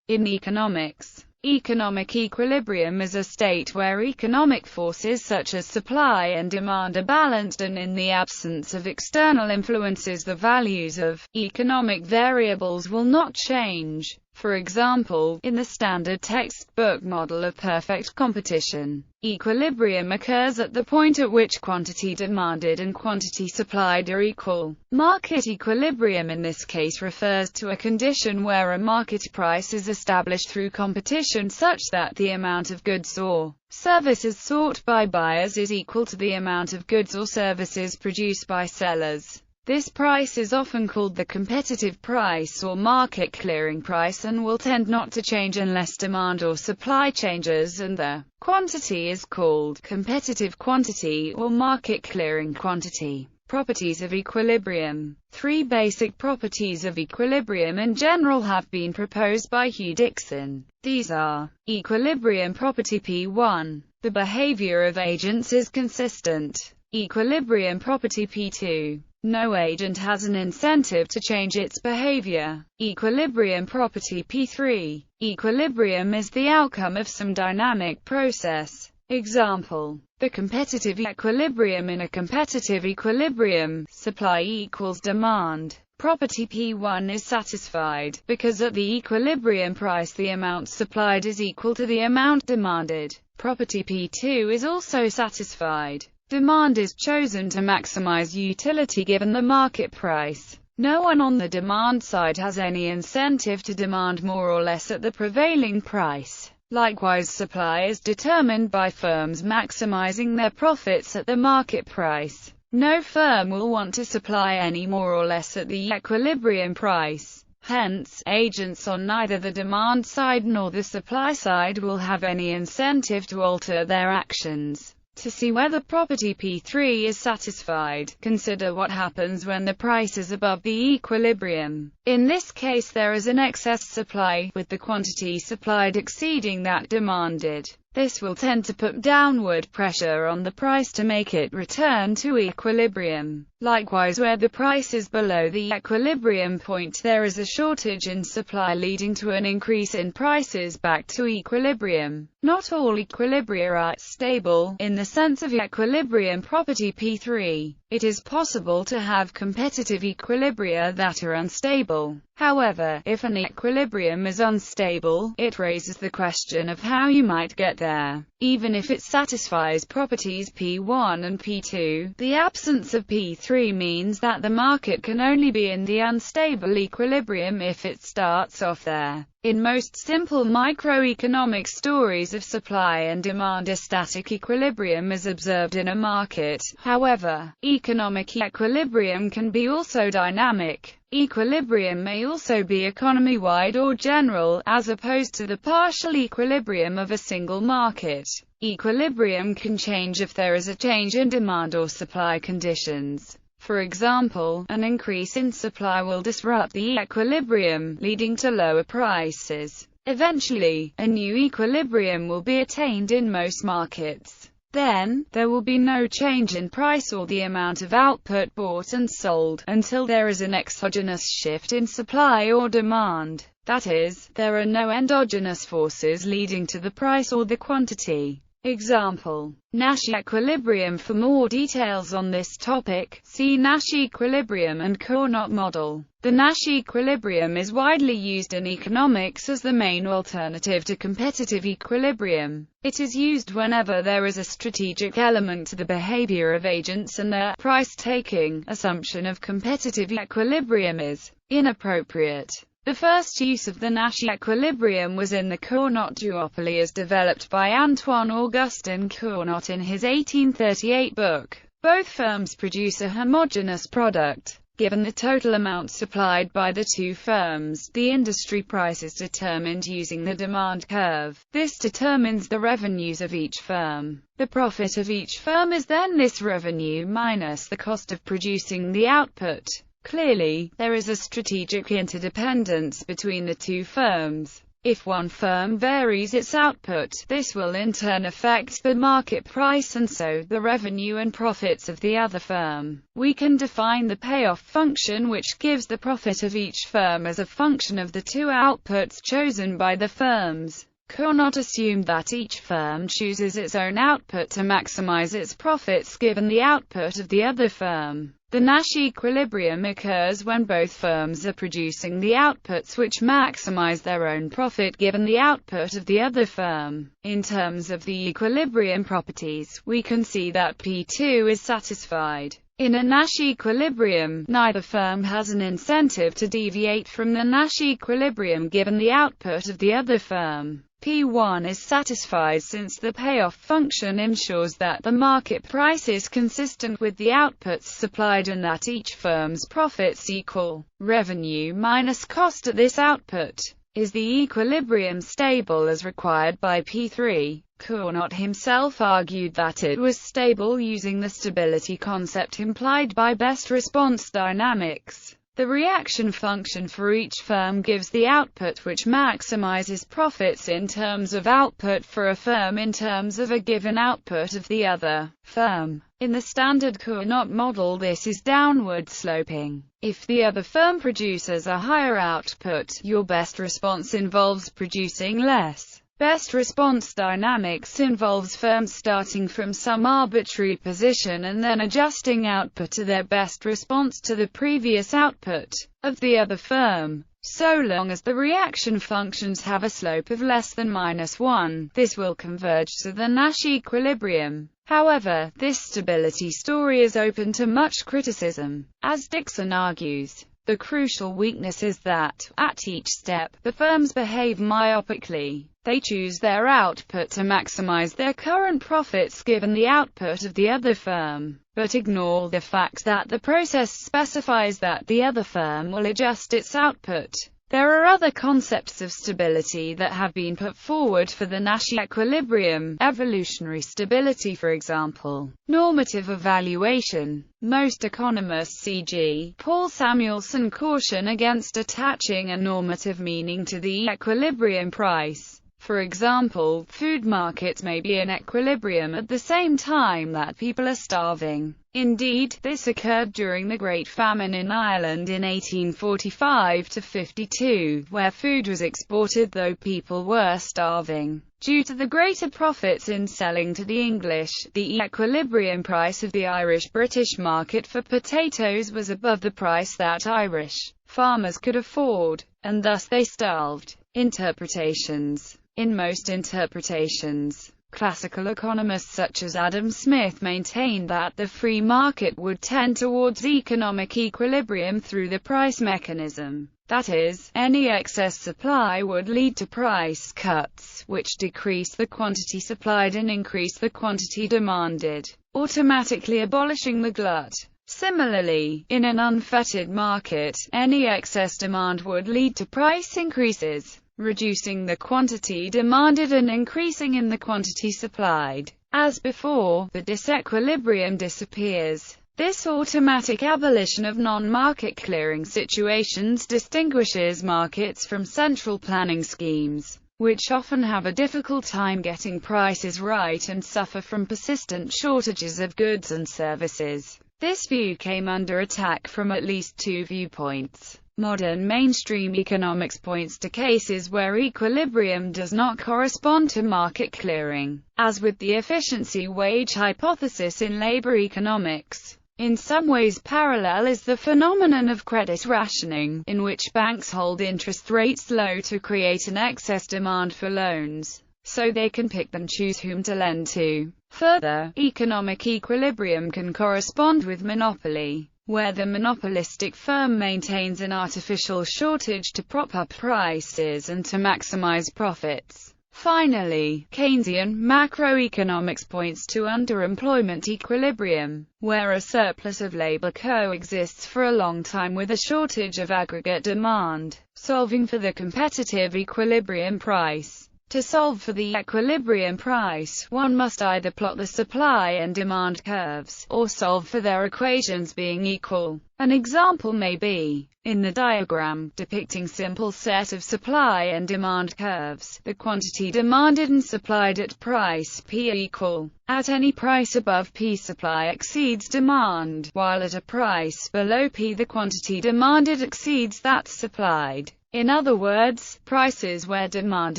In economics, economic equilibrium is a state where economic forces such as supply and demand are balanced, and in the absence of external influences the values of economic variables will not change. For example, in the standard textbook model of perfect competition, equilibrium occurs at the point at which quantity demanded and quantity supplied are equal. Market equilibrium in this case refers to a condition where a market price is established through competition such that the amount of goods or services sought by buyers is equal to the amount of goods or services produced by sellers. This price is often called the competitive price or market clearing price and will tend not to change unless demand or supply changes, and the quantity is called competitive quantity or market clearing quantity. Properties of equilibrium. Three basic properties of equilibrium in general have been proposed by Hugh Dixon. These are: equilibrium property P1. The behavior of agents is consistent. Equilibrium property P2. No agent has an incentive to change its behavior. Equilibrium property P3. Equilibrium is the outcome of some dynamic process. Example: the competitive equilibrium. In a competitive equilibrium, supply equals demand. Property P1 is satisfied, because at the equilibrium price the amount supplied is equal to the amount demanded. Property P2 is also satisfied. Demand is chosen to maximize utility given the market price. No one on the demand side has any incentive to demand more or less at the prevailing price. Likewise, supply is determined by firms maximizing their profits at the market price. No firm will want to supply any more or less at the equilibrium price. Hence, agents on neither the demand side nor the supply side will have any incentive to alter their actions. To see whether property P3 is satisfied, consider what happens when the price is above the equilibrium. In this case there is an excess supply, with the quantity supplied exceeding that demanded. This will tend to put downward pressure on the price to make it return to equilibrium. Likewise, where the price is below the equilibrium point, there is a shortage in supply leading to an increase in prices back to equilibrium. Not all equilibria are stable, in the sense of equilibrium property P3. It is possible to have competitive equilibria that are unstable. However, if an equilibrium is unstable, it raises the question of how you might get there. Even if it satisfies properties P1 and P2, the absence of P3 means that the market can only be in the unstable equilibrium if it starts off there. In most simple microeconomic stories of supply and demand, a static equilibrium is observed in a market. However, economic equilibrium can be also dynamic. Equilibrium may also be economy-wide or general, as opposed to the partial equilibrium of a single market. Equilibrium can change if there is a change in demand or supply conditions. For example, an increase in supply will disrupt the equilibrium, leading to lower prices. Eventually, a new equilibrium will be attained in most markets. Then, there will be no change in price or the amount of output bought and sold, until there is an exogenous shift in supply or demand. That is, there are no endogenous forces leading to the price or the quantity. Example: Nash equilibrium. For more details on this topic, see Nash equilibrium and Cournot model. The Nash equilibrium is widely used in economics as the main alternative to competitive equilibrium. It is used whenever there is a strategic element to the behavior of agents and the price-taking assumption of competitive equilibrium is inappropriate. The first use of the Nash equilibrium was in the Cournot duopoly as developed by Antoine-Augustin Cournot in his 1838 book. Both firms produce a homogeneous product. Given the total amount supplied by the two firms, the industry price is determined using the demand curve. This determines the revenues of each firm. The profit of each firm is then this revenue minus the cost of producing the output. Clearly, there is a strategic interdependence between the two firms. If one firm varies its output, this will in turn affect the market price and so the revenue and profits of the other firm. We can define the payoff function, which gives the profit of each firm as a function of the two outputs chosen by the firms. Cannot assume that each firm chooses its own output to maximize its profits given the output of the other firm. The Nash equilibrium occurs when both firms are producing the outputs which maximize their own profit given the output of the other firm. In terms of the equilibrium properties, we can see that P2 is satisfied. In a Nash equilibrium, neither firm has an incentive to deviate from the Nash equilibrium given the output of the other firm. P1 is satisfied since the payoff function ensures that the market price is consistent with the outputs supplied and that each firm's profits equal revenue minus cost at this output. Is the equilibrium stable as required by P3? Cournot himself argued that it was stable using the stability concept implied by best response dynamics. The reaction function for each firm gives the output which maximizes profits in terms of output for a firm in terms of a given output of the other firm. In the standard Cournot model, this is downward sloping. If the other firm produces a higher output, your best response involves producing less. Best response dynamics involves firms starting from some arbitrary position and then adjusting output to their best response to the previous output of the other firm. So long as the reaction functions have a slope of less than -1, this will converge to the Nash equilibrium. However, this stability story is open to much criticism. As Dixon argues, the crucial weakness is that, at each step, the firms behave myopically. They choose their output to maximize their current profits given the output of the other firm, but ignore the fact that the process specifies that the other firm will adjust its output. There are other concepts of stability that have been put forward for the Nash equilibrium, evolutionary stability for example, normative evaluation. Most economists, e.g., Paul Samuelson, caution against attaching a normative meaning to the equilibrium price. For example, food markets may be in equilibrium at the same time that people are starving. Indeed, this occurred during the Great Famine in Ireland in 1845–52, where food was exported though people were starving. Due to the greater profits in selling to the English, the equilibrium price of the Irish-British market for potatoes was above the price that Irish farmers could afford, and thus they starved. Interpretations. In most interpretations, classical economists such as Adam Smith maintained that the free market would tend towards economic equilibrium through the price mechanism. That is, any excess supply would lead to price cuts, which decrease the quantity supplied and increase the quantity demanded, automatically abolishing the glut. Similarly, in an unfettered market, any excess demand would lead to price increases, reducing the quantity demanded and increasing in the quantity supplied. As before, the disequilibrium disappears. This automatic abolition of non-market clearing situations distinguishes markets from central planning schemes, which often have a difficult time getting prices right and suffer from persistent shortages of goods and services. This view came under attack from at least two viewpoints. Modern mainstream economics points to cases where equilibrium does not correspond to market clearing, as with the efficiency wage hypothesis in labor economics. In some ways parallel is the phenomenon of credit rationing, in which banks hold interest rates low to create an excess demand for loans, so they can pick and choose whom to lend to. Further, economic equilibrium can correspond with monopoly, where the monopolistic firm maintains an artificial shortage to prop up prices and to maximize profits. Finally, Keynesian macroeconomics points to underemployment equilibrium, where a surplus of labor coexists for a long time with a shortage of aggregate demand, solving for the competitive equilibrium price. To solve for the equilibrium price, one must either plot the supply and demand curves, or solve for their equations being equal. An example may be, in the diagram, depicting simple set of supply and demand curves, the quantity demanded and supplied at price P equal. At any price above P, supply exceeds demand, while at a price below P the quantity demanded exceeds that supplied. In other words, prices where demand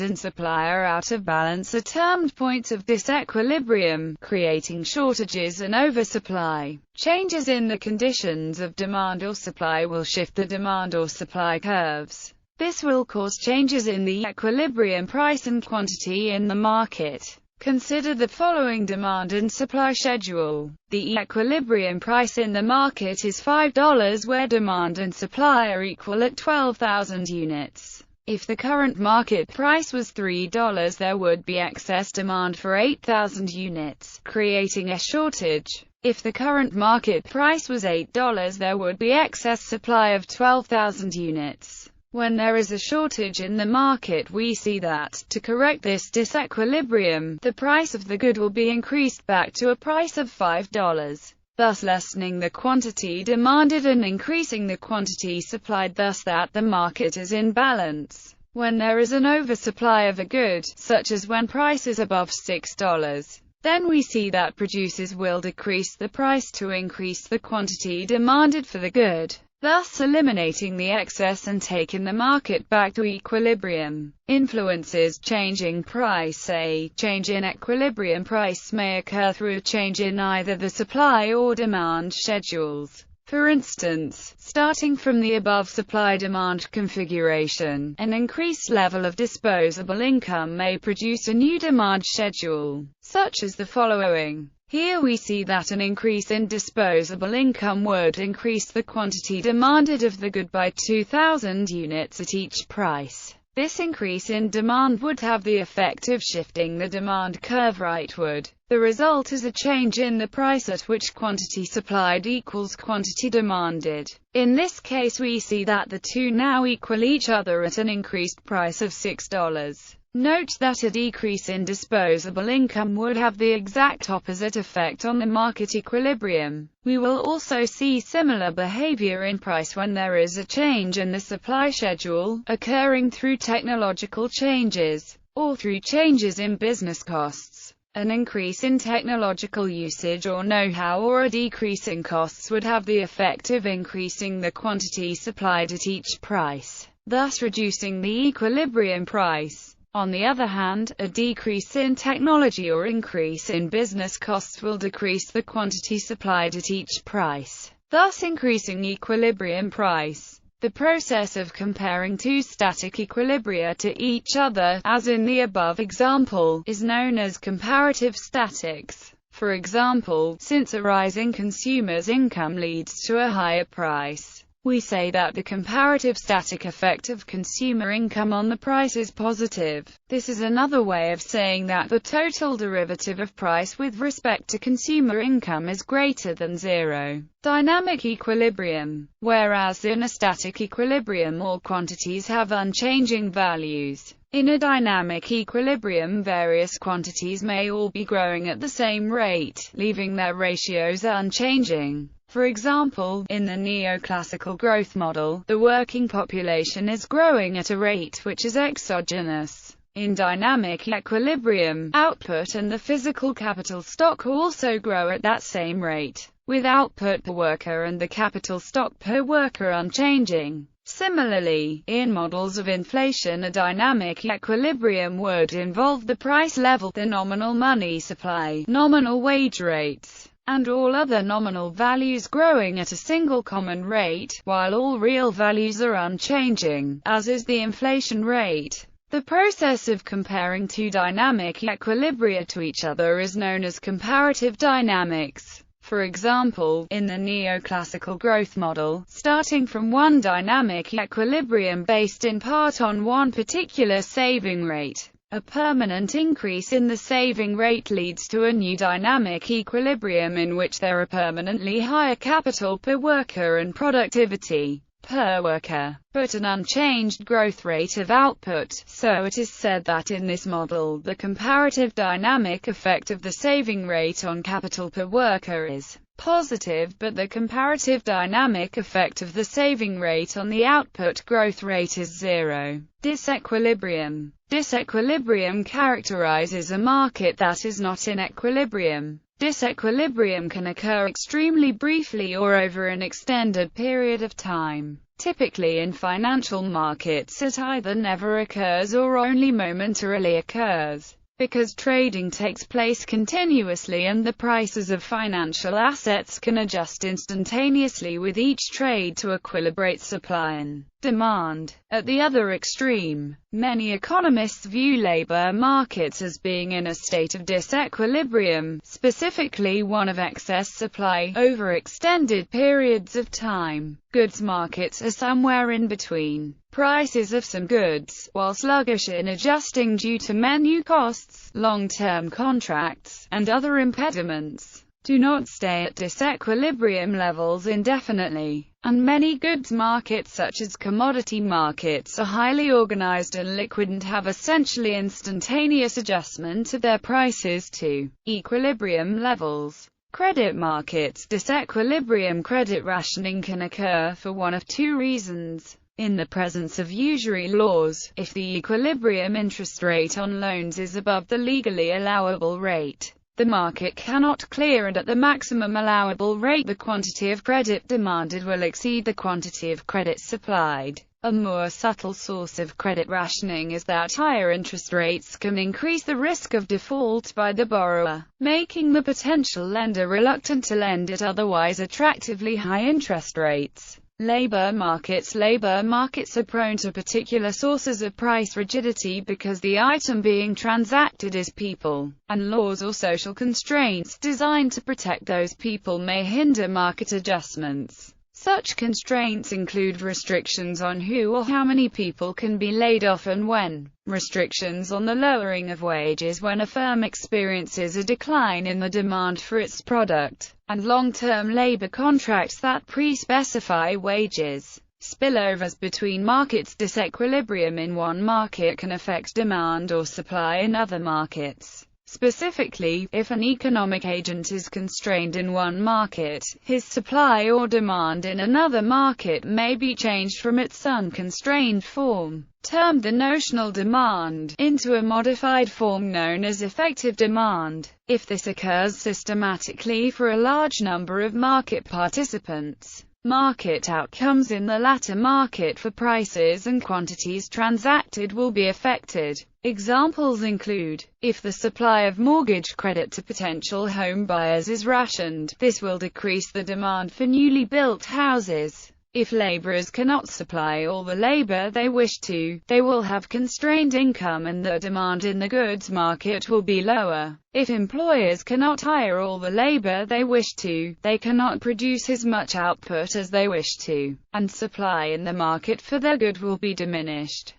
and supply are out of balance are termed points of disequilibrium, creating shortages and oversupply. Changes in the conditions of demand or supply will shift the demand or supply curves. This will cause changes in the equilibrium price and quantity in the market. Consider the following demand and supply schedule. The equilibrium price in the market is $5 where demand and supply are equal at 12,000 units. If the current market price was $3, there would be excess demand for 8,000 units, creating a shortage. If the current market price was $8, there would be excess supply of 12,000 units. When there is a shortage in the market, we see that, to correct this disequilibrium, the price of the good will be increased back to a price of $5, thus lessening the quantity demanded and increasing the quantity supplied, thus that the market is in balance. When there is an oversupply of a good, such as when price is above $6, then we see that producers will decrease the price to increase the quantity demanded for the good, thus eliminating the excess and taking the market back to equilibrium. Influences changing price. A change in equilibrium price may occur through a change in either the supply or demand schedules. For instance, starting from the above supply-demand configuration, an increased level of disposable income may produce a new demand schedule, such as the following. Here we see that an increase in disposable income would increase the quantity demanded of the good by 2,000 units at each price. This increase in demand would have the effect of shifting the demand curve rightward. The result is a change in the price at which quantity supplied equals quantity demanded. In this case we see that the two now equal each other at an increased price of $6. Note that a decrease in disposable income would have the exact opposite effect on the market equilibrium. We will also see similar behavior in price when there is a change in the supply schedule, occurring through technological changes, or through changes in business costs. An increase in technological usage or know-how or a decrease in costs would have the effect of increasing the quantity supplied at each price, thus reducing the equilibrium price. On the other hand, a decrease in technology or increase in business costs will decrease the quantity supplied at each price, thus increasing equilibrium price. The process of comparing two static equilibria to each other, as in the above example, is known as comparative statics. For example, since a rising consumer's income leads to a higher price, we say that the comparative static effect of consumer income on the price is positive. This is another way of saying that the total derivative of price with respect to consumer income is greater than zero. Dynamic equilibrium. Whereas in a static equilibrium all quantities have unchanging values, in a dynamic equilibrium various quantities may all be growing at the same rate, leaving their ratios unchanging. For example, in the neoclassical growth model, the working population is growing at a rate which is exogenous. In dynamic equilibrium, output and the physical capital stock also grow at that same rate, with output per worker and the capital stock per worker unchanging. Similarly, in models of inflation, a dynamic equilibrium would involve the price level, the nominal money supply, nominal wage rates, and all other nominal values growing at a single common rate, while all real values are unchanging, as is the inflation rate. The process of comparing two dynamic equilibria to each other is known as comparative dynamics. For example, in the neoclassical growth model, starting from one dynamic equilibrium based in part on one particular saving rate, a permanent increase in the saving rate leads to a new dynamic equilibrium in which there are permanently higher capital per worker and productivity per worker, but an unchanged growth rate of output. So it is said that in this model, the comparative dynamic effect of the saving rate on capital per worker is positive, but the comparative dynamic effect of the saving rate on the output growth rate is zero. Disequilibrium. Disequilibrium characterizes a market that is not in equilibrium. Disequilibrium can occur extremely briefly or over an extended period of time. Typically in financial markets, it either never occurs or only momentarily occurs, because trading takes place continuously and the prices of financial assets can adjust instantaneously with each trade to equilibrate supply and demand. At the other extreme, many economists view labor markets as being in a state of disequilibrium, specifically one of excess supply, over extended periods of time. Goods markets are somewhere in between. Prices of some goods, while sluggish in adjusting due to menu costs, long-term contracts, and other impediments, do not stay at disequilibrium levels indefinitely, and many goods markets such as commodity markets are highly organized and liquid and have essentially instantaneous adjustment of their prices to equilibrium levels. Credit markets. Disequilibrium credit rationing can occur for one of two reasons. In the presence of usury laws, if the equilibrium interest rate on loans is above the legally allowable rate, the market cannot clear, and at the maximum allowable rate the quantity of credit demanded will exceed the quantity of credit supplied. A more subtle source of credit rationing is that higher interest rates can increase the risk of default by the borrower, making the potential lender reluctant to lend at otherwise attractively high interest rates. Labor markets. Labor markets are prone to particular sources of price rigidity because the item being transacted is people, and laws or social constraints designed to protect those people may hinder market adjustments. Such constraints include restrictions on who or how many people can be laid off and when, restrictions on the lowering of wages when a firm experiences a decline in the demand for its product, and long-term labor contracts that pre-specify wages. Spillovers between markets. Disequilibrium in one market can affect demand or supply in other markets. Specifically, if an economic agent is constrained in one market, his supply or demand in another market may be changed from its unconstrained form, termed the notional demand, into a modified form known as effective demand. If this occurs systematically for a large number of market participants, market outcomes in the latter market for prices and quantities transacted will be affected. Examples include, if the supply of mortgage credit to potential home buyers is rationed, this will decrease the demand for newly built houses. If laborers cannot supply all the labor they wish to, they will have constrained income and the demand in the goods market will be lower. If employers cannot hire all the labor they wish to, they cannot produce as much output as they wish to, and supply in the market for their good will be diminished.